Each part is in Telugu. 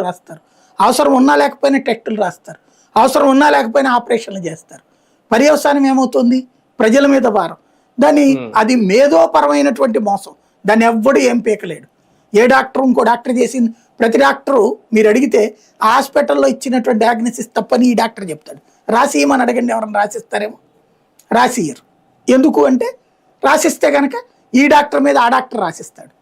రాస్తారు, అవసరం ఉన్నా లేకపోయినా టెస్టులు రాస్తారు, అవసరం ఉన్నా లేకపోయినా ఆపరేషన్లు చేస్తారు. పర్యవసానం ఏమవుతుంది? ప్రజల మీద భారం. అది మేధోపరమైనటువంటి మోసం. దాన్ని ఎవ్వడు ఏం పీకలేడు. ఏ డాక్టర్ ఇంకో డాక్టర్ చేసింది, ప్రతి డాక్టరు మీరు అడిగితే ఆ హాస్పిటల్లో ఇచ్చినటువంటి డయాగ్నోసిస్ తప్పని ఈ డాక్టర్ చెప్తాడు. రాసియమని అడగండి, ఎవరైనా రాసిస్తారేమో? రాసియరు. ఎందుకు అంటే రాసిస్తే కనుక ఈ డాక్టర్ మీద ఆ డాక్టర్ రాసిస్తాడు.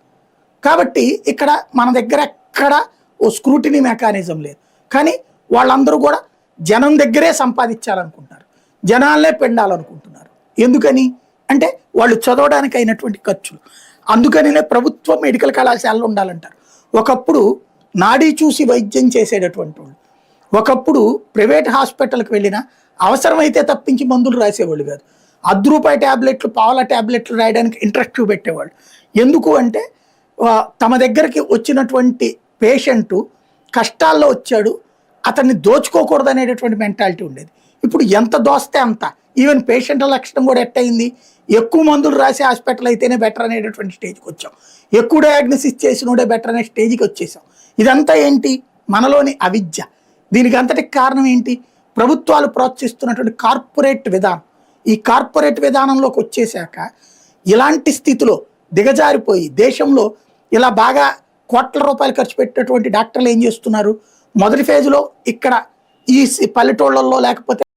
కాబట్టి ఇక్కడ మన దగ్గర ఎక్కడ ఓ స్క్రూటినీ మెకానిజం లేదు. కానీ వాళ్ళందరూ కూడా జనం దగ్గరే సంపాదించాలనుకుంటున్నారు, జనాలనే పెండాలనుకుంటున్నారు. ఎందుకని అంటే వాళ్ళు చదవడానికి అయినటువంటి ఖర్చులు. అందుకనే ప్రభుత్వ మెడికల్ కళాశాలలో ఉండాలంటారు. ఒకప్పుడు నాడీ చూసి వైద్యం చేసేటటువంటి వాళ్ళు, ఒకప్పుడు ప్రైవేట్ హాస్పిటల్కి వెళ్ళినా అవసరమైతే తప్పించి మందులు రాసేవాళ్ళు కాదు. ₹10 ట్యాబ్లెట్లు, పావుల ట్యాబ్లెట్లు రాయడానికి ఇంట్రెస్ట్ చూపెట్టేవాళ్ళు. ఎందుకు అంటే తమ దగ్గరికి వచ్చినటువంటి పేషెంటు కష్టాల్లో వచ్చాడు, అతన్ని దోచుకోకూడదు అనేటటువంటి మెంటాలిటీ ఉండేది. ఇప్పుడు ఎంత దోస్తే అంత. ఈవెన్ పేషెంట్ల లక్షణం కూడా ఎట్టయింది, ఎక్కువ మందులు రాసే హాస్పిటల్ అయితేనే బెటర్ అనేటటువంటి స్టేజ్కి వచ్చాం. ఎక్కువ డయాగ్నోసిస్ చేసినోడే బెటర్ అనే స్టేజ్కి వచ్చేసాం. ఇదంతా ఏంటి? మనలోని అవిద్య. దీనికి అంతటికి కారణం ఏంటి? ప్రభుత్వాలు ప్రోత్సహిస్తున్నటువంటి కార్పొరేట్ విధానం. ఈ కార్పొరేట్ విధానంలోకి వచ్చేసాక ఇలాంటి స్థితిలో దిగజారిపోయి దేశంలో ఇలా బాగా కోట్ల రూపాయలు ఖర్చు పెట్టేటువంటి డాక్టర్లు ఏం చేస్తున్నారు? మొదటి ఫేజ్లో ఇక్కడ ఈ పల్లెటూళ్ళల్లో లేకపోతే